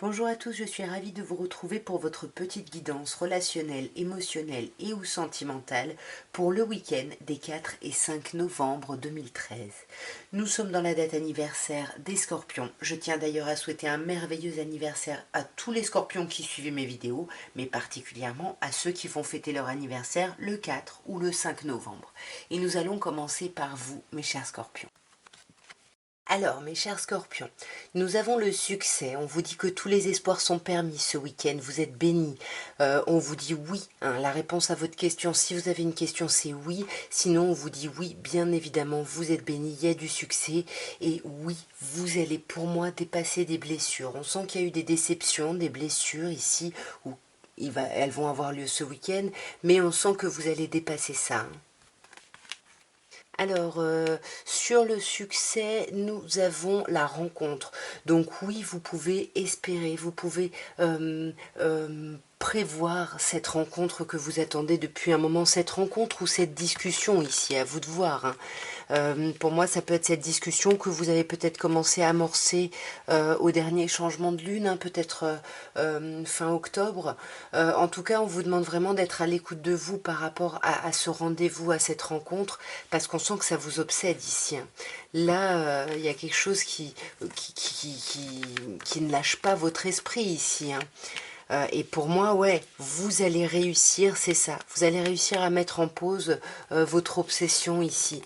Bonjour à tous, je suis ravie de vous retrouver pour votre petite guidance relationnelle, émotionnelle et ou sentimentale pour le week-end des 4 et 5 novembre 2013. Nous sommes dans la date anniversaire des Scorpions. Je tiens d'ailleurs à souhaiter un merveilleux anniversaire à tous les Scorpions qui suivent mes vidéos, mais particulièrement à ceux qui vont fêter leur anniversaire le 4 ou le 5 novembre. Et nous allons commencer par vous, mes chers Scorpions. Alors, mes chers Scorpions, nous avons le succès. On vous dit que tous les espoirs sont permis ce week-end. Vous êtes bénis. On vous dit oui. La réponse à votre question, si vous avez une question, c'est oui. Sinon, on vous dit oui, bien évidemment, vous êtes bénis. Il y a du succès. Et oui, vous allez, pour moi, dépasser des blessures. On sent qu'il y a eu des déceptions, des blessures ici, où elles vont avoir lieu ce week-end. Mais on sent que vous allez dépasser ça. Alors, sur le succès, nous avons la rencontre. Donc oui, vous pouvez espérer, vous pouvez prévoir cette rencontre que vous attendez depuis un moment, cette rencontre ou cette discussion ici, à vous de voir. Pour moi, ça peut être cette discussion que vous avez peut-être commencé à amorcer au dernier changement de lune, peut-être fin octobre. En tout cas, on vous demande vraiment d'être à l'écoute de vous par rapport à ce rendez-vous, à cette rencontre, parce qu'on sent que ça vous obsède ici. Là, il y a quelque chose qui ne lâche pas votre esprit ici. Et pour moi, ouais, vous allez réussir, c'est ça. Vous allez réussir à mettre en pause votre obsession ici.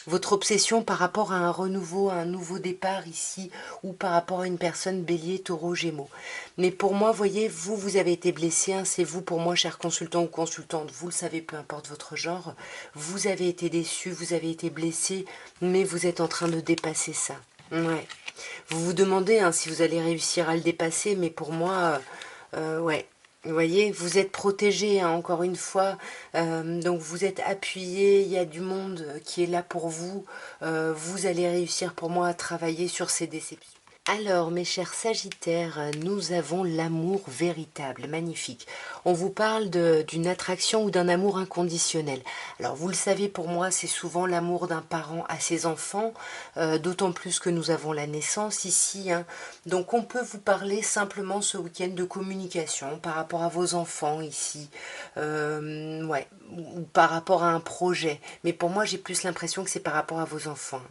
Votre obsession par rapport à un renouveau, à un nouveau départ ici, ou par rapport à une personne bélier, taureau, gémeaux. Mais pour moi, voyez, vous avez été blessé, c'est vous, pour moi, cher consultant ou consultante, vous le savez, peu importe votre genre, vous avez été déçu, vous avez été blessé, mais vous êtes en train de dépasser ça. Ouais. Vous vous demandez si vous allez réussir à le dépasser, mais pour moi, ouais. Vous voyez, vous êtes protégé, encore une fois, donc vous êtes appuyé, il y a du monde qui est là pour vous, vous allez réussir pour moi à travailler sur ces déceptions. Alors, mes chers Sagittaires, nous avons l'amour véritable, magnifique. On vous parle d'une attraction ou d'un amour inconditionnel. Alors, vous le savez, pour moi, c'est souvent l'amour d'un parent à ses enfants, d'autant plus que nous avons la naissance ici. Donc, on peut vous parler simplement ce week-end de communication par rapport à vos enfants ici, ouais, ou par rapport à un projet. Mais pour moi, j'ai plus l'impression que c'est par rapport à vos enfants.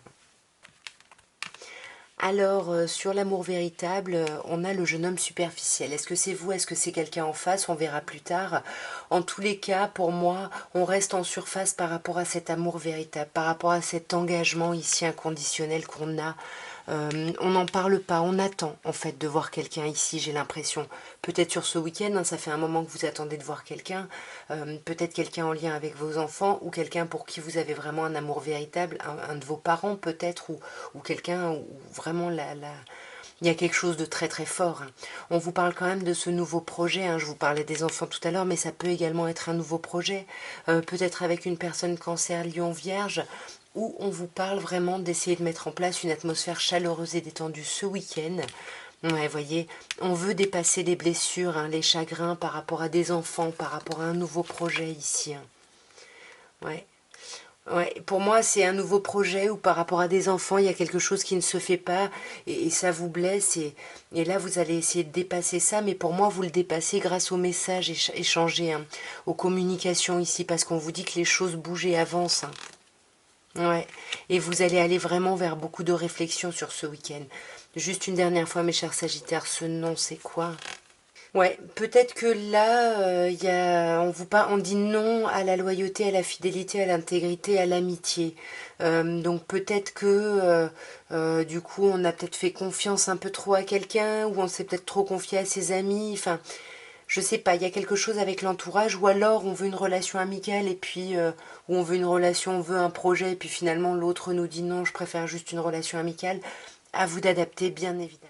Alors, sur l'amour véritable, on a le jeune homme superficiel. Est-ce que c'est vous? Est-ce que c'est quelqu'un en face? On verra plus tard. En tous les cas, pour moi, on reste en surface par rapport à cet amour véritable, par rapport à cet engagement ici inconditionnel qu'on a. On n'en parle pas, on attend en fait de voir quelqu'un ici, j'ai l'impression. Peut-être sur ce week-end, ça fait un moment que vous attendez de voir quelqu'un, peut-être quelqu'un en lien avec vos enfants, ou quelqu'un pour qui vous avez vraiment un amour véritable, un de vos parents peut-être, ou quelqu'un où vraiment il y a quelque chose de très très fort. On vous parle quand même de ce nouveau projet, je vous parlais des enfants tout à l'heure, mais ça peut également être un nouveau projet, peut-être avec une personne cancer, lion, vierge, où on vous parle vraiment d'essayer de mettre en place une atmosphère chaleureuse et détendue ce week-end. Ouais, voyez, on veut dépasser les blessures, les chagrins par rapport à des enfants, par rapport à un nouveau projet ici. Ouais. Ouais, pour moi, c'est un nouveau projet où par rapport à des enfants, il y a quelque chose qui ne se fait pas et ça vous blesse. Et là, vous allez essayer de dépasser ça, mais pour moi, vous le dépassez grâce aux messages échangés, aux communications ici, parce qu'on vous dit que les choses bougent et avancent. Ouais, et vous allez aller vraiment vers beaucoup de réflexions sur ce week-end. Juste une dernière fois, mes chers Sagittaires, ce nom, c'est quoi? Ouais, peut-être que là, on dit non à la loyauté, à la fidélité, à l'intégrité, à l'amitié. Donc peut-être que du coup, on a peut-être fait confiance un peu trop à quelqu'un, ou on s'est peut-être trop confié à ses amis. Enfin, je sais pas, il y a quelque chose avec l'entourage, ou alors on veut une relation amicale et puis ou on veut une relation, on veut un projet et puis finalement l'autre nous dit non, je préfère juste une relation amicale. À vous d'adapter, bien évidemment.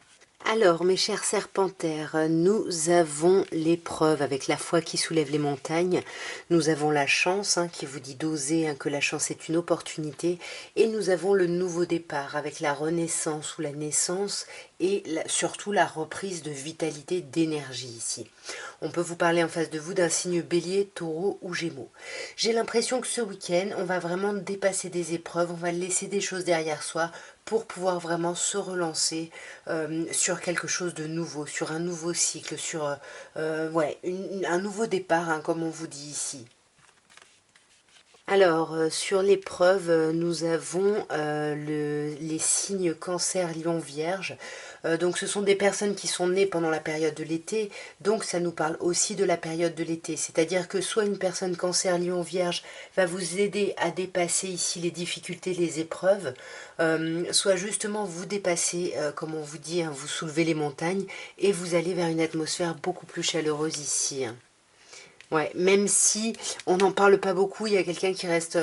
Alors, mes chers serpentaires, nous avons l'épreuve avec la foi qui soulève les montagnes. Nous avons la chance qui vous dit d'oser, que la chance est une opportunité. Et nous avons le nouveau départ avec la renaissance ou la naissance et surtout la reprise de vitalité, d'énergie ici. On peut vous parler en face de vous d'un signe bélier, taureau ou gémeaux. J'ai l'impression que ce week-end, on va vraiment dépasser des épreuves, on va laisser des choses derrière soi pour pouvoir vraiment se relancer sur quelque chose de nouveau, sur un nouveau cycle, sur ouais, un nouveau départ, hein, comme on vous dit ici. Alors, sur l'épreuve, nous avons les signes cancer, lion, vierge. Donc ce sont des personnes qui sont nées pendant la période de l'été, donc ça nous parle aussi de la période de l'été. C'est-à-dire que soit une personne cancer, lion, vierge va vous aider à dépasser ici les difficultés, les épreuves, soit justement vous dépasser, comme on vous dit, hein, vous soulevez les montagnes et vous allez vers une atmosphère beaucoup plus chaleureuse ici, hein. Ouais, même si on n'en parle pas beaucoup, il y a quelqu'un qui reste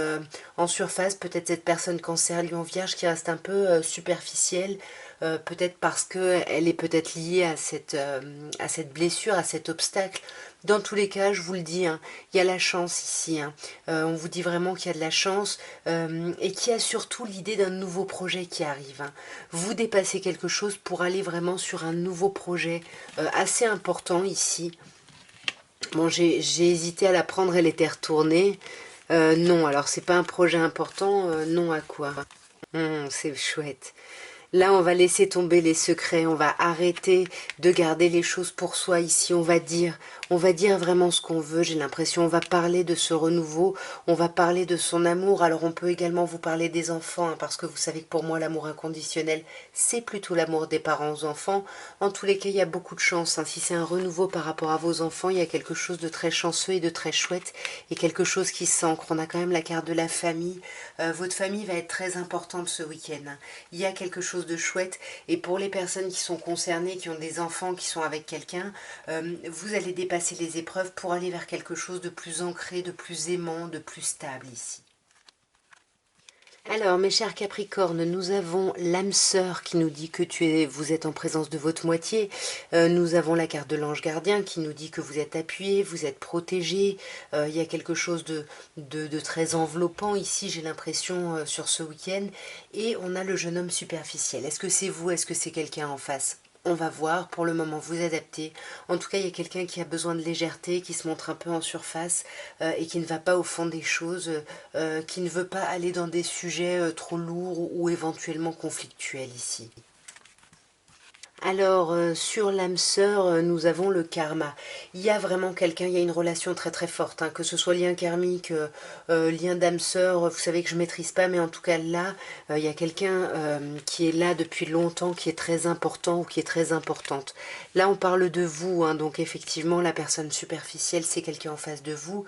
en surface, peut-être cette personne cancer, lion, vierge, qui reste un peu superficielle, peut-être parce qu'elle est peut-être liée à cette blessure, à cet obstacle. Dans tous les cas, je vous le dis, hein, il y a la chance ici, hein. On vous dit vraiment qu'il y a de la chance et qu'il y a surtout l'idée d'un nouveau projet qui arrive, hein. Vous dépassez quelque chose pour aller vraiment sur un nouveau projet assez important ici. Bon, j'ai hésité à la prendre, elle était retournée. Non, alors c'est pas un projet important, non à quoi? C'est chouette. Là, on va laisser tomber les secrets, on va arrêter de garder les choses pour soi ici, on va dire vraiment ce qu'on veut, j'ai l'impression, on va parler de ce renouveau, on va parler de son amour, alors on peut également vous parler des enfants, hein, parce que vous savez que pour moi, l'amour inconditionnel, c'est plutôt l'amour des parents aux enfants. En tous les cas, il y a beaucoup de chance, hein. Si c'est un renouveau par rapport à vos enfants, il y a quelque chose de très chanceux et de très chouette, et quelque chose qui s'ancre. On a quand même la carte de la famille, votre famille va être très importante ce week-end, hein. Il y a quelque chose de chouette et pour les personnes qui sont concernées, qui ont des enfants, qui sont avec quelqu'un, vous allez dépasser les épreuves pour aller vers quelque chose de plus ancré, de plus aimant, de plus stable ici. Alors, mes chers Capricornes, nous avons l'âme sœur qui nous dit que vous êtes en présence de votre moitié. Nous avons la carte de l'ange gardien qui nous dit que vous êtes appuyé, vous êtes protégé. Il y a quelque chose de très enveloppant ici, j'ai l'impression, sur ce week-end. Et on a le jeune homme superficiel. Est-ce que c'est vous? Est-ce que c'est quelqu'un en face? On va voir, pour le moment vous adaptez. En tout cas, il y a quelqu'un qui a besoin de légèreté, qui se montre un peu en surface et qui ne va pas au fond des choses, qui ne veut pas aller dans des sujets trop lourds ou éventuellement conflictuels ici. Alors, sur l'âme sœur, nous avons le karma. Il y a vraiment quelqu'un, il y a une relation très très forte, hein, que ce soit lien karmique, lien d'âme sœur, vous savez que je maîtrise pas, mais en tout cas là, il y a quelqu'un qui est là depuis longtemps, qui est très important ou qui est très importante. Là, on parle de vous, hein, donc effectivement, la personne superficielle, c'est quelqu'un en face de vous.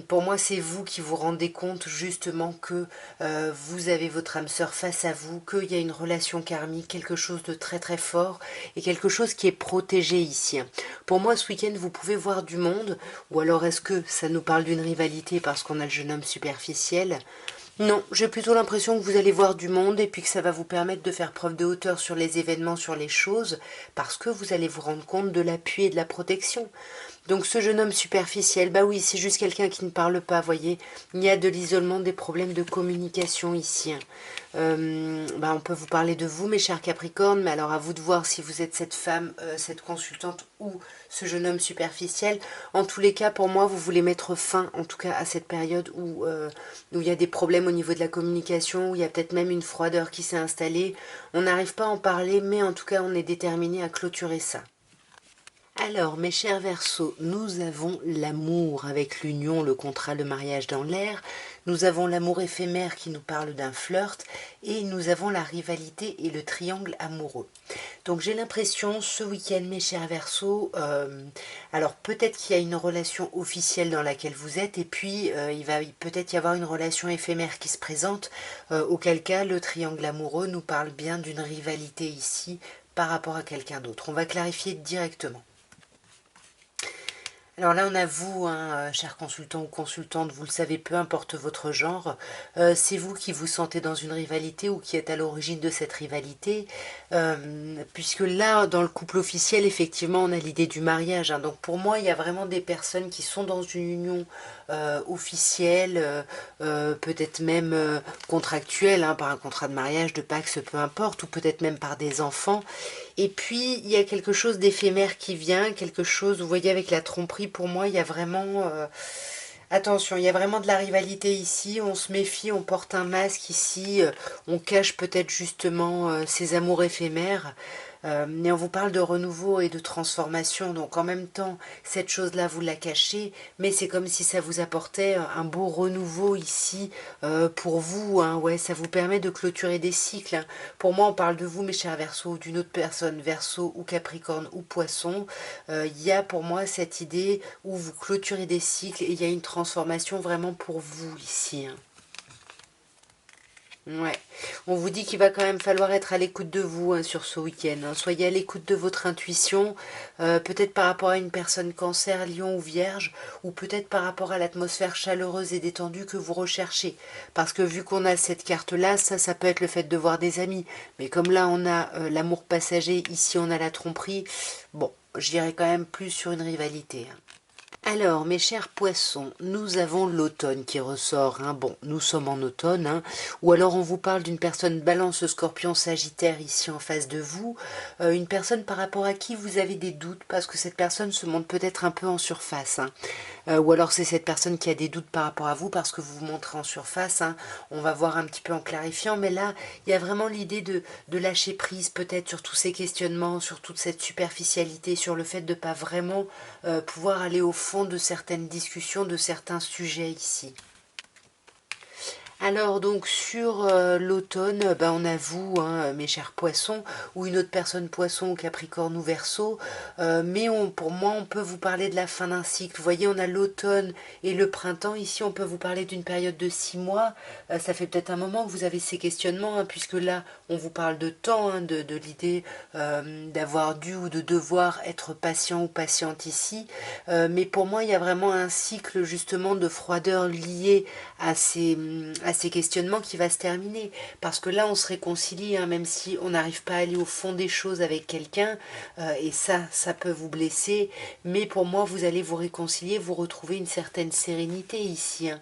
Pour moi, c'est vous qui vous rendez compte justement que vous avez votre âme sœur face à vous, qu'il y a une relation karmique, quelque chose de très très fort et quelque chose qui est protégé ici. Pour moi, ce week-end, vous pouvez voir du monde, ou alors est-ce que ça nous parle d'une rivalité parce qu'on a le jeune homme superficiel? Non, j'ai plutôt l'impression que vous allez voir du monde et puis que ça va vous permettre de faire preuve de hauteur sur les événements, sur les choses, parce que vous allez vous rendre compte de l'appui et de la protection. Donc ce jeune homme superficiel, bah oui, c'est juste quelqu'un qui ne parle pas, voyez. Il y a de l'isolement, des problèmes de communication ici, hein. Bah on peut vous parler de vous, mes chers Capricornes, mais alors à vous de voir si vous êtes cette femme, cette consultante ou ce jeune homme superficiel. En tous les cas, pour moi, vous voulez mettre fin, en tout cas, à cette période où il y a des problèmes au niveau de la communication, où il y a peut-être même une froideur qui s'est installée. On n'arrive pas à en parler, mais en tout cas, on est déterminé à clôturer ça. Alors, mes chers Verseaux, nous avons l'amour avec l'union, le contrat, le mariage dans l'air. Nous avons l'amour éphémère qui nous parle d'un flirt. Et nous avons la rivalité et le triangle amoureux. Donc, j'ai l'impression, ce week-end, mes chers Verseaux, alors peut-être qu'il y a une relation officielle dans laquelle vous êtes. Et puis, il va peut-être y avoir une relation éphémère qui se présente. Auquel cas, le triangle amoureux nous parle bien d'une rivalité ici par rapport à quelqu'un d'autre. On va clarifier directement. Alors là, on a vous, hein, cher consultant ou consultante, vous le savez, peu importe votre genre, c'est vous qui vous sentez dans une rivalité ou qui êtes à l'origine de cette rivalité, puisque là, dans le couple officiel, effectivement, on a l'idée du mariage, hein. Donc pour moi, il y a vraiment des personnes qui sont dans une union officielle, peut-être même contractuelle, hein, par un contrat de mariage, de Pacs, peu importe, ou peut-être même par des enfants. Et puis, il y a quelque chose d'éphémère qui vient, quelque chose, vous voyez, avec la tromperie, pour moi, il y a vraiment Attention, il y a vraiment de la rivalité ici, on se méfie, on porte un masque ici, on cache peut-être justement ces amours éphémères, mais on vous parle de renouveau et de transformation, donc en même temps, cette chose-là, vous la cachez, mais c'est comme si ça vous apportait un beau renouveau ici pour vous, hein, ouais, ça vous permet de clôturer des cycles, hein. Pour moi, on parle de vous, mes chers Verseaux, ou d'une autre personne, Verseau ou Capricorne ou Poisson, il y a pour moi cette idée où vous clôturez des cycles et il y a une transformation vraiment pour vous ici, hein. Ouais, on vous dit qu'il va quand même falloir être à l'écoute de vous, hein, sur ce week-end, hein. Soyez à l'écoute de votre intuition, peut-être par rapport à une personne cancer, lion ou vierge, ou peut-être par rapport à l'atmosphère chaleureuse et détendue que vous recherchez. Parce que vu qu'on a cette carte-là, ça peut être le fait de voir des amis. Mais comme là on a l'amour passager, ici on a la tromperie, bon, je dirais quand même plus sur une rivalité, hein. Alors, mes chers poissons, nous avons l'automne qui ressort, hein. Bon, nous sommes en automne, hein. Ou alors on vous parle d'une personne balance, scorpion, sagittaire ici en face de vous, une personne par rapport à qui vous avez des doutes, parce que cette personne se montre peut-être un peu en surface, hein. Ou alors c'est cette personne qui a des doutes par rapport à vous parce que vous vous montrez en surface, hein. On va voir un petit peu en clarifiant, mais là, il y a vraiment l'idée de lâcher prise peut-être sur tous ces questionnements, sur toute cette superficialité, sur le fait de ne pas vraiment pouvoir aller au fond de certaines discussions, de certains sujets ici. Alors donc sur l'automne, ben, on a vous, hein, mes chers poissons, ou une autre personne poisson, capricorne ou verseau, mais pour moi on peut vous parler de la fin d'un cycle. Vous voyez, on a l'automne et le printemps, ici on peut vous parler d'une période de 6 mois, ça fait peut-être un moment que vous avez ces questionnements, hein, puisque là on vous parle de temps, hein, de l'idée d'avoir dû ou de devoir être patient ou patiente ici, mais pour moi il y a vraiment un cycle justement de froideur lié à ces questionnements qui va se terminer. Parce que là, on se réconcilie, hein, même si on n'arrive pas à aller au fond des choses avec quelqu'un, et ça peut vous blesser. Mais pour moi, vous allez vous réconcilier, vous retrouver une certaine sérénité ici, hein.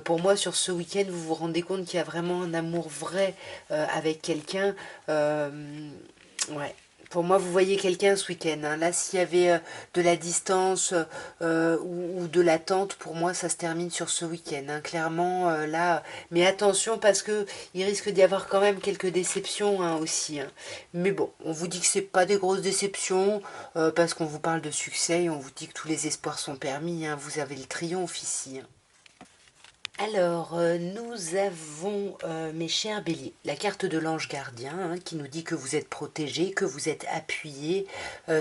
Pour moi, sur ce week-end, vous vous rendez compte qu'il y a vraiment un amour vrai avec quelqu'un. Ouais. Pour moi, vous voyez quelqu'un ce week-end, hein. Là, s'il y avait de la distance ou de l'attente, pour moi, ça se termine sur ce week-end, hein. Clairement, là. Mais attention, parce que il risque d'y avoir quand même quelques déceptions, hein, aussi, hein. Mais bon, on vous dit que c'est pas des grosses déceptions, parce qu'on vous parle de succès et on vous dit que tous les espoirs sont permis, hein. Vous avez le triomphe ici, hein. Alors, nous avons, mes chers béliers, la carte de l'ange gardien, hein, qui nous dit que vous êtes protégés, que vous êtes appuyés.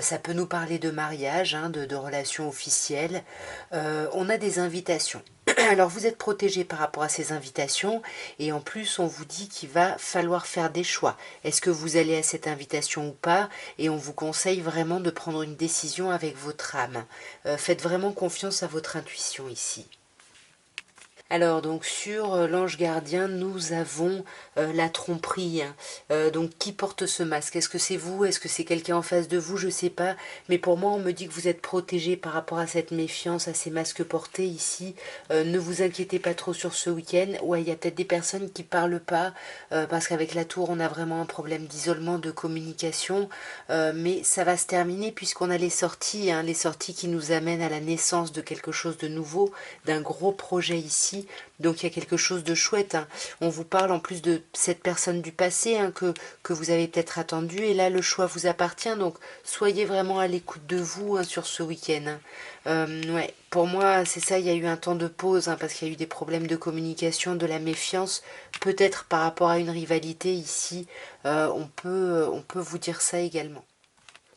Ça peut nous parler de mariage, hein, de relations officielles. On a des invitations. Alors, vous êtes protégés par rapport à ces invitations et en plus, on vous dit qu'il va falloir faire des choix. Est-ce que vous allez à cette invitation ou pas? Et on vous conseille vraiment de prendre une décision avec votre âme. Faites vraiment confiance à votre intuition ici. Alors donc sur l'ange gardien, nous avons la tromperie, hein. Donc qui porte ce masque? Est-ce que c'est vous? Est-ce que c'est quelqu'un en face de vous? Je sais pas. Mais pour moi, on me dit que vous êtes protégé par rapport à cette méfiance, à ces masques portés ici. Ne vous inquiétez pas trop sur ce week-end. Ouais, il y a peut-être des personnes qui parlent pas parce qu'avec la tour, on a vraiment un problème d'isolement, de communication. Mais ça va se terminer puisqu'on a les sorties, hein, les sorties qui nous amènent à la naissance de quelque chose de nouveau, d'un gros projet ici. Donc il y a quelque chose de chouette, hein. On vous parle en plus de cette personne du passé, hein, que vous avez peut-être attendu. Et là, le choix vous appartient. Donc soyez vraiment à l'écoute de vous, hein, sur ce week-end, hein. Ouais, pour moi, c'est ça, il y a eu un temps de pause, hein, parce qu'il y a eu des problèmes de communication, de la méfiance. Peut-être par rapport à une rivalité ici, on peut vous dire ça également.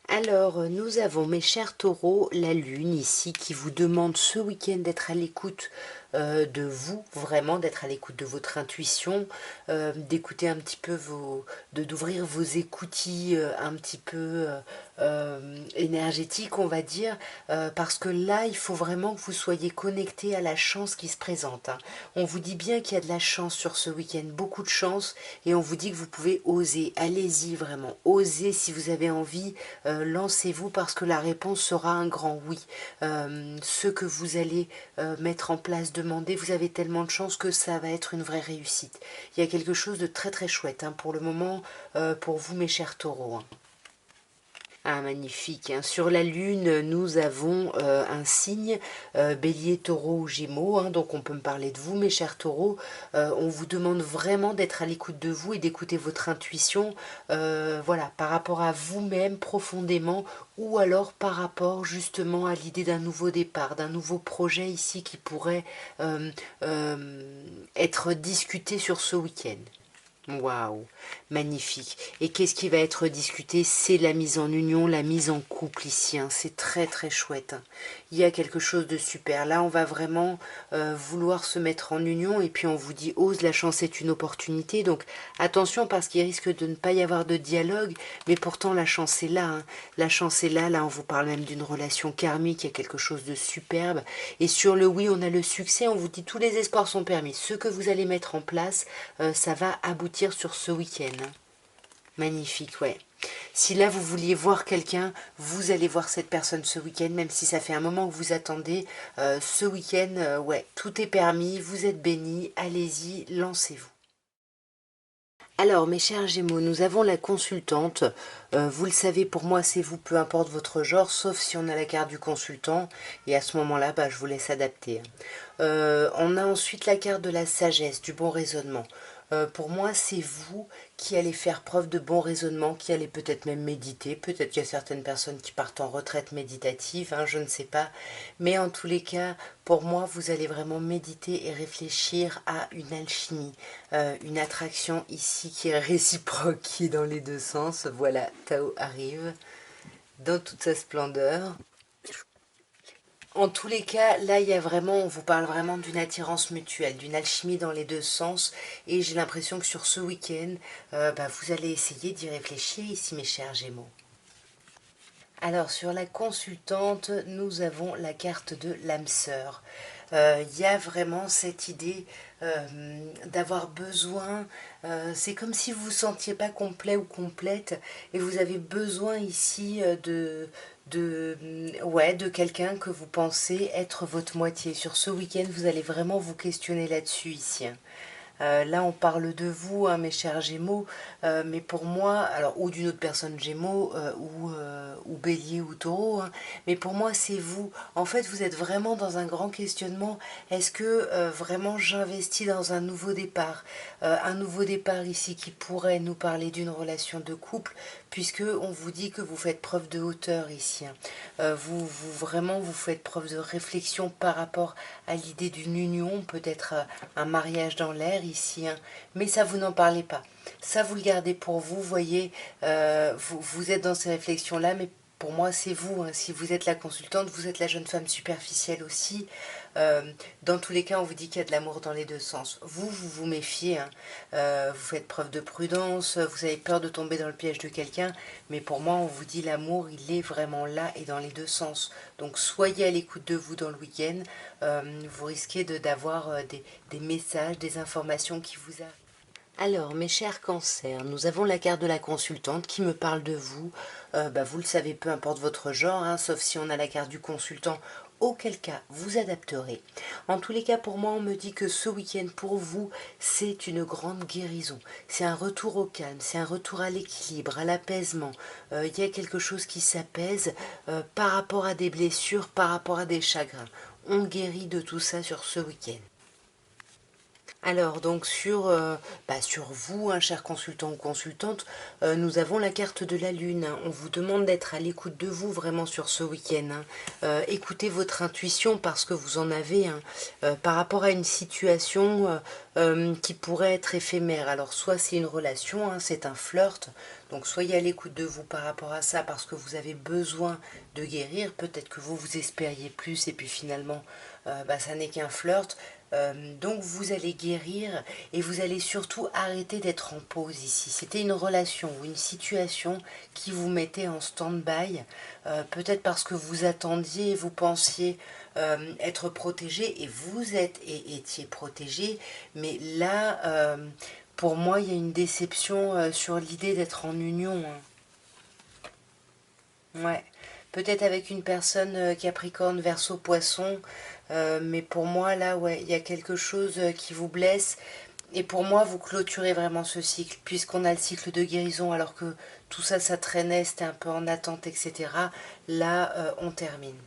Alors, nous avons, mes chers taureaux, la lune ici qui vous demande ce week-end d'être à l'écoute de vous, vraiment d'être à l'écoute de votre intuition, d'écouter un petit peu d'ouvrir vos écoutilles un petit peu énergétiques, on va dire, parce que là, il faut vraiment que vous soyez connectés à la chance qui se présente, hein. On vous dit bien qu'il y a de la chance sur ce week-end, beaucoup de chance, et on vous dit que vous pouvez oser, allez-y vraiment, osez si vous avez envie, lancez-vous parce que la réponse sera un grand oui. Ce que vous allez mettre en place, demander, vous avez tellement de chance que ça va être une vraie réussite. Il y a quelque chose de très très chouette, hein, pour le moment, pour vous mes chers taureaux, hein. Ah, magnifique, hein. Sur la Lune, nous avons un signe, Bélier, Taureau ou Gémeaux, hein, donc on peut me parler de vous, mes chers taureaux. On vous demande vraiment d'être à l'écoute de vous et d'écouter votre intuition, voilà, par rapport à vous-même profondément, ou alors par rapport justement à l'idée d'un nouveau départ, d'un nouveau projet ici qui pourrait euh, être discuté sur ce week-end. Waouh, magnifique. Et qu'est-ce qui va être discuté? C'est la mise en union, la mise en couple ici, hein. C'est très très chouette, hein. Il y a quelque chose de super. Là, on va vraiment vouloir se mettre en union et puis on vous dit, ose, la chance est une opportunité. Donc attention parce qu'il risque de ne pas y avoir de dialogue, mais pourtant la chance est là, hein. La chance est là, là on vous parle même d'une relation karmique, il y a quelque chose de superbe. Et sur le oui, on a le succès, on vous dit tous les espoirs sont permis. Ce que vous allez mettre en place, ça va aboutir sur ce week-end, hein. Magnifique, ouais. Si là vous vouliez voir quelqu'un, vous allez voir cette personne ce week-end, même si ça fait un moment que vous attendez. Ce week-end, ouais, tout est permis, vous êtes bénis, allez-y, lancez-vous. Alors, mes chers Gémeaux, nous avons la consultante. Vous le savez, pour moi, c'est vous, peu importe votre genre, sauf si on a la carte du consultant. Et à ce moment-là, bah, je vous laisse adapter, hein. On a ensuite la carte de la sagesse, du bon raisonnement. Pour moi, c'est vous qui allez faire preuve de bon raisonnement, qui allez peut-être même méditer. Peut-être qu'il y a certaines personnes qui partent en retraite méditative, hein, je ne sais pas. Mais en tous les cas, pour moi, vous allez vraiment méditer et réfléchir à une alchimie, une attraction ici qui est réciproque, qui est dans les deux sens. Voilà, Tao arrive dans toute sa splendeur. En tous les cas, là, il y a vraiment, on vous parle vraiment d'une attirance mutuelle, d'une alchimie dans les deux sens. Et j'ai l'impression que sur ce week-end, bah, vous allez essayer d'y réfléchir ici, mes chers Gémeaux. Alors, sur la consultante, nous avons la carte de l'âme sœur. Il y a vraiment cette idée d'avoir besoin, c'est comme si vous ne vous sentiez pas complet ou complète, et vous avez besoin ici ouais, de quelqu'un que vous pensez être votre moitié. Sur ce week-end, vous allez vraiment vous questionner là-dessus ici, hein. Là, on parle de vous, hein, mes chers Gémeaux, mais pour moi, alors ou d'une autre personne Gémeaux, ou Bélier ou Taureau, hein, mais pour moi, c'est vous. En fait, vous êtes vraiment dans un grand questionnement. Est-ce que vraiment j'investis dans un nouveau départ ici qui pourrait nous parler d'une relation de couple, puisque on vous dit que vous faites preuve de hauteur ici, hein. Vraiment, vous faites preuve de réflexion par rapport à l'idée d'une union, peut-être un mariage dans l'air ici, hein. Mais ça, vous n'en parlez pas. Ça, vous le gardez pour vous, voyez, vous êtes dans ces réflexions-là, mais pour moi, c'est vous, hein. Si vous êtes la consultante, vous êtes la jeune femme superficielle aussi. Dans tous les cas, on vous dit qu'il y a de l'amour dans les deux sens. Vous vous méfiez, hein. Vous faites preuve de prudence, vous avez peur de tomber dans le piège de quelqu'un, mais pour moi, on vous dit l'amour, il est vraiment là et dans les deux sens. Donc, soyez à l'écoute de vous dans le week-end. Vous risquez d'avoir des messages, des informations qui vous arrivent. Alors, mes chers cancers, nous avons la carte de la consultante qui me parle de vous. Bah, vous le savez, peu importe votre genre, hein, sauf si on a la carte du consultant, auquel cas vous adapterez. En tous les cas, pour moi, on me dit que ce week-end, pour vous, c'est une grande guérison. C'est un retour au calme, c'est un retour à l'équilibre, à l'apaisement. Il y a quelque chose qui s'apaise par rapport à des blessures, par rapport à des chagrins. On guérit de tout ça sur ce week-end. Alors, donc sur vous, hein, cher consultant ou consultante, nous avons la carte de la Lune, hein. On vous demande d'être à l'écoute de vous vraiment sur ce week-end, hein. Écoutez votre intuition parce que vous en avez, hein, par rapport à une situation qui pourrait être éphémère. Alors, soit c'est une relation, hein, c'est un flirt, donc soyez à l'écoute de vous par rapport à ça parce que vous avez besoin de guérir. Peut-être que vous espériez plus et puis finalement, bah, ça n'est qu'un flirt. Donc vous allez guérir et vous allez surtout arrêter d'être en pause ici. C'était une relation ou une situation qui vous mettait en stand-by, peut-être parce que vous attendiez, vous pensiez être protégé et vous étiez protégé, mais là, pour moi, il y a une déception sur l'idée d'être en union, hein. Ouais, peut-être avec une personne Capricorne, Verseau, Poisson, mais pour moi là, ouais, il y a quelque chose qui vous blesse. Et pour moi, vous clôturez vraiment ce cycle, puisqu'on a le cycle de guérison, alors que tout ça, ça traînait, c'était un peu en attente, etc. Là, on termine.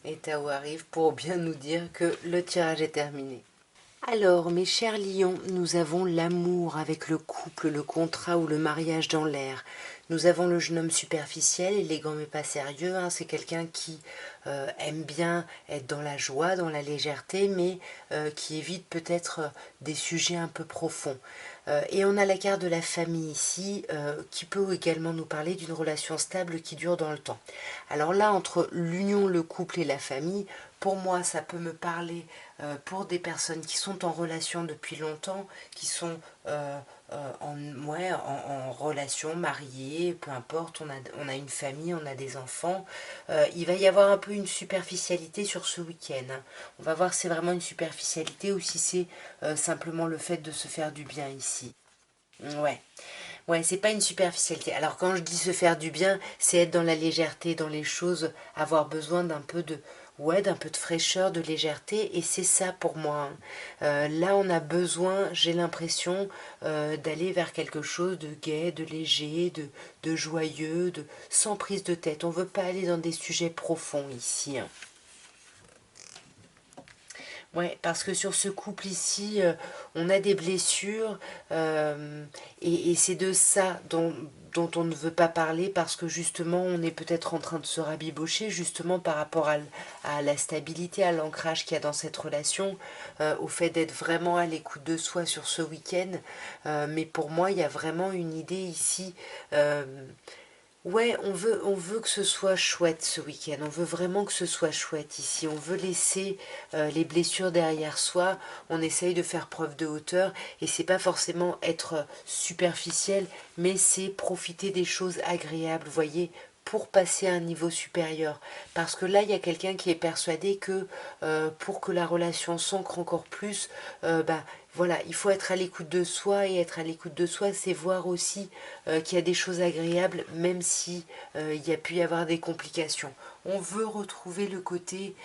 Et Tao arrive pour bien nous dire que le tirage est terminé. Alors, mes chers lions, nous avons l'amour avec le couple, le contrat ou le mariage dans l'air. Nous avons le jeune homme superficiel, élégant mais pas sérieux. Hein. C'est quelqu'un qui aime bien être dans la joie, dans la légèreté, mais qui évite peut-être des sujets un peu profonds. Et on a la carte de la famille ici, qui peut également nous parler d'une relation stable qui dure dans le temps. Alors là, entre l'union, le couple et la famille, pour moi, ça peut me parler pour des personnes qui sont en relation depuis longtemps, qui sont en relation, mariées, peu importe, on a une famille, on a des enfants. Il va y avoir un peu une superficialité sur ce week-end. Hein. On va voir si c'est vraiment une superficialité ou si c'est simplement le fait de se faire du bien ici. Ouais. Ouais, c'est pas une superficialité. Alors quand je dis se faire du bien, c'est être dans la légèreté, dans les choses, avoir besoin d'un peu de, ouais, d'un peu de fraîcheur, de légèreté, et c'est ça pour moi. Hein. Là, on a besoin, j'ai l'impression, d'aller vers quelque chose de gai, de léger, de joyeux, de sans prise de tête. On veut pas aller dans des sujets profonds ici. Hein. Ouais, parce que sur ce couple ici, on a des blessures et c'est de ça dont on ne veut pas parler parce que justement on est peut-être en train de se rabibocher justement par rapport à la stabilité, à l'ancrage qu'il y a dans cette relation, au fait d'être vraiment à l'écoute de soi sur ce week-end. Mais pour moi, il y a vraiment une idée ici. Ouais, on veut que ce soit chouette ce week-end. On veut vraiment que ce soit chouette ici. On veut laisser les blessures derrière soi. On essaye de faire preuve de hauteur. Et c'est pas forcément être superficiel, mais c'est profiter des choses agréables, vous voyez, pour passer à un niveau supérieur. Parce que là, il y a quelqu'un qui est persuadé que pour que la relation s'ancre encore plus, bah, voilà, il faut être à l'écoute de soi et être à l'écoute de soi, c'est voir aussi qu'il y a des choses agréables, même si il y a pu y avoir des complications. On veut retrouver le côté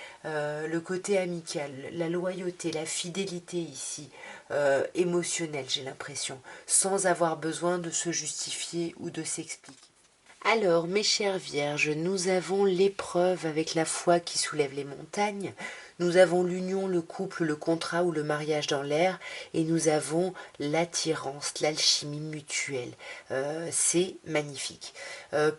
amical, la loyauté, la fidélité ici, émotionnelle, j'ai l'impression, sans avoir besoin de se justifier ou de s'expliquer. Alors, mes chères vierges, nous avons l'épreuve avec la foi qui soulève les montagnes, nous avons l'union, le couple, le contrat ou le mariage dans l'air, et nous avons l'attirance, l'alchimie mutuelle. C'est magnifique.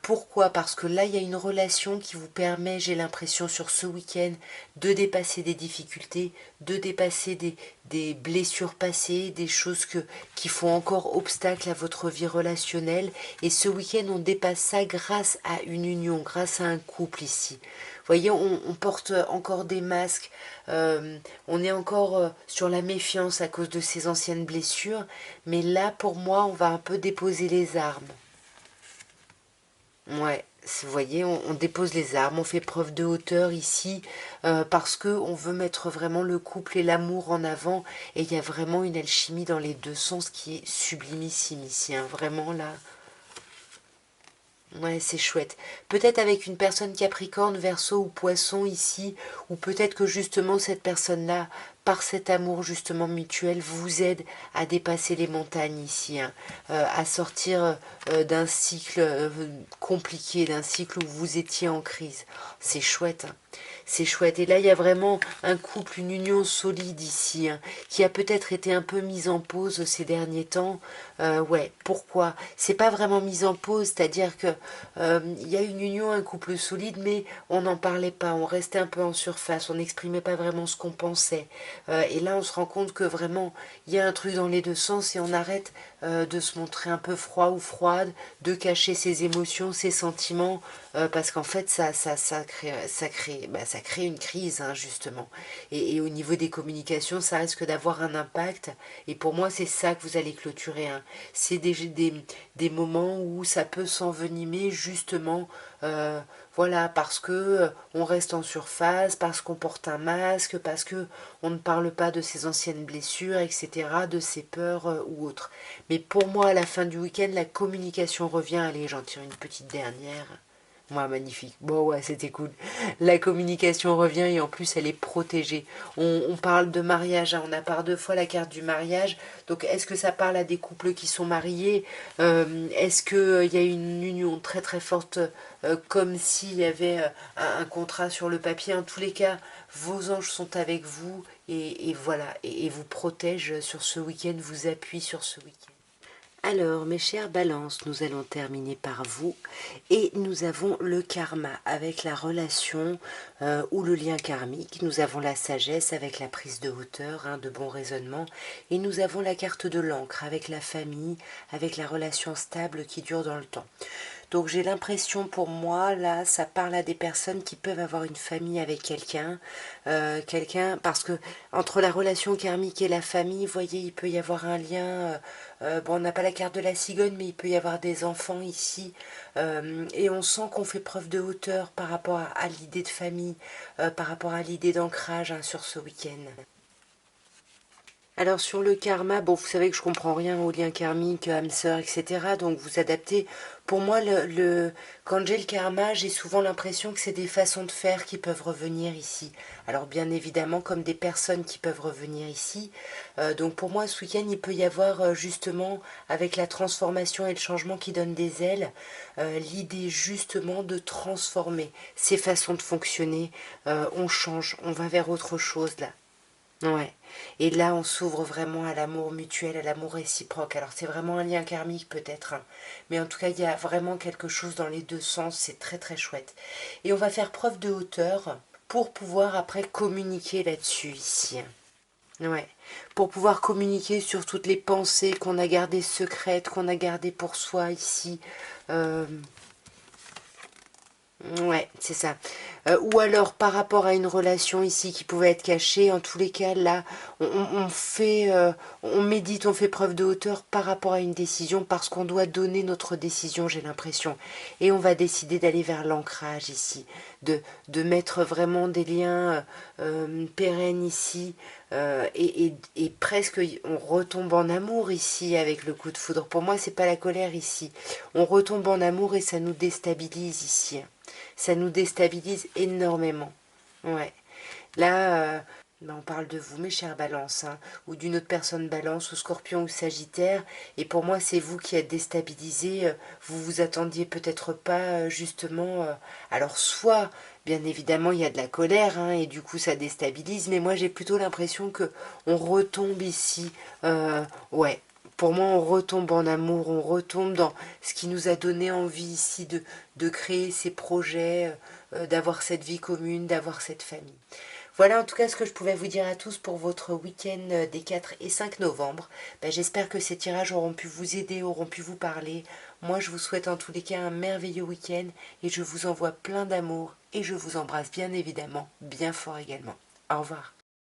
Pourquoi? Parce que là, il y a une relation qui vous permet, j'ai l'impression, sur ce week-end, de dépasser des difficultés, de dépasser des blessures passées, des choses qui font encore obstacle à votre vie relationnelle. Et ce week-end, on dépasse ça grâce à une union, grâce à un couple ici. Vous voyez, on porte encore des masques, on est encore sur la méfiance à cause de ces anciennes blessures, mais là, pour moi, on va un peu déposer les armes. Ouais, vous voyez, on dépose les armes, on fait preuve de hauteur ici, parce que on veut mettre vraiment le couple et l'amour en avant, et il y a vraiment une alchimie dans les deux sens qui est sublimissime ici, hein, vraiment là. Ouais, c'est chouette. Peut-être avec une personne Capricorne, Verseau ou Poisson ici, ou peut-être que justement cette personne-là, par cet amour justement mutuel, vous aide à dépasser les montagnes ici, hein, à sortir d'un cycle compliqué, d'un cycle où vous étiez en crise. C'est chouette, hein. C'est chouette. Et là, il y a vraiment un couple, une union solide ici, hein, qui a peut-être été un peu mise en pause ces derniers temps. Ouais, pourquoi? C'est pas vraiment mise en pause, c'est-à-dire que il y a une union, un couple solide, mais on n'en parlait pas, on restait un peu en surface, on n'exprimait pas vraiment ce qu'on pensait. Et là, on se rend compte que vraiment, il y a un truc dans les deux sens et on arrête de se montrer un peu froid ou froide, de cacher ses émotions, ses sentiments, parce qu'en fait, ça crée une crise, hein, justement. Et au niveau des communications, ça risque d'avoir un impact. Et pour moi, c'est ça que vous allez clôturer. Hein. C'est des moments où ça peut s'envenimer, justement, voilà, parce que on reste en surface, parce qu'on porte un masque, parce que on ne parle pas de ses anciennes blessures, etc., de ses peurs ou autres. Mais pour moi, à la fin du week-end, la communication revient. Allez, j'en tire une petite dernière. Ouais, magnifique. Bon, ouais, c'était cool. La communication revient et en plus, elle est protégée. On parle de mariage, hein, on a par deux fois la carte du mariage. Donc, est-ce que ça parle à des couples qui sont mariés? Est-ce qu'il y a une union très très forte, comme s'il y avait un contrat sur le papier? En tous les cas, vos anges sont avec vous et voilà, et vous protègent sur ce week-end, vous appuient sur ce week-end. Alors, mes chères balances, nous allons terminer par vous et nous avons le karma avec la relation ou le lien karmique. Nous avons la sagesse avec la prise de hauteur, hein, de bon raisonnement et nous avons la carte de l'encre avec la famille, avec la relation stable qui dure dans le temps. Donc j'ai l'impression pour moi, là, ça parle à des personnes qui peuvent avoir une famille avec quelqu'un, parce que entre la relation karmique et la famille, vous voyez, il peut y avoir un lien, bon, on n'a pas la carte de la cigogne, mais il peut y avoir des enfants ici, et on sent qu'on fait preuve de hauteur par rapport à l'idée de famille, par rapport à l'idée d'ancrage, hein, sur ce week-end. Alors sur le karma, bon, vous savez que je comprends rien aux liens karmiques, âme sœur, etc. Donc vous adaptez. Pour moi, quand j'ai le karma, j'ai souvent l'impression que c'est des façons de faire qui peuvent revenir ici. Alors bien évidemment, comme des personnes qui peuvent revenir ici. Donc pour moi, ce week-end, il peut y avoir justement, avec la transformation et le changement qui donne des ailes, l'idée justement de transformer ces façons de fonctionner. On change, on va vers autre chose là. Ouais. Et là, on s'ouvre vraiment à l'amour mutuel, à l'amour réciproque. Alors, c'est vraiment un lien karmique peut-être, hein. Mais en tout cas, il y a vraiment quelque chose dans les deux sens. C'est très très chouette. Et on va faire preuve de hauteur pour pouvoir après communiquer là-dessus ici. Ouais. Pour pouvoir communiquer sur toutes les pensées qu'on a gardées secrètes, qu'on a gardées pour soi ici. Euh, Ouais, c'est ça. Ou alors par rapport à une relation ici qui pouvait être cachée, en tous les cas, là, on fait, on médite, on fait preuve de hauteur par rapport à une décision, parce qu'on doit donner notre décision, j'ai l'impression. Et on va décider d'aller vers l'ancrage ici, de mettre vraiment des liens pérennes ici, et presque on retombe en amour ici avec le coup de foudre. Pour moi, c'est pas la colère ici. On retombe en amour et ça nous déstabilise ici. Ça nous déstabilise énormément. Ouais. Là, ben, on parle de vous, mes chers balances, hein, ou d'une autre personne balance, ou scorpion, ou sagittaire, et pour moi, c'est vous qui êtes déstabilisé. Vous vous attendiez peut-être pas, justement. Alors, soit, bien évidemment, il y a de la colère, hein, et du coup, ça déstabilise, mais moi, j'ai plutôt l'impression que on retombe ici. Ouais. Pour moi, on retombe en amour, on retombe dans ce qui nous a donné envie ici de créer ces projets, d'avoir cette vie commune, d'avoir cette famille. Voilà en tout cas ce que je pouvais vous dire à tous pour votre week-end des 4 et 5 novembre. Ben, j'espère que ces tirages auront pu vous aider, auront pu vous parler. Moi, je vous souhaite en tous les cas un merveilleux week-end et je vous envoie plein d'amour et je vous embrasse bien évidemment, bien fort également. Au revoir.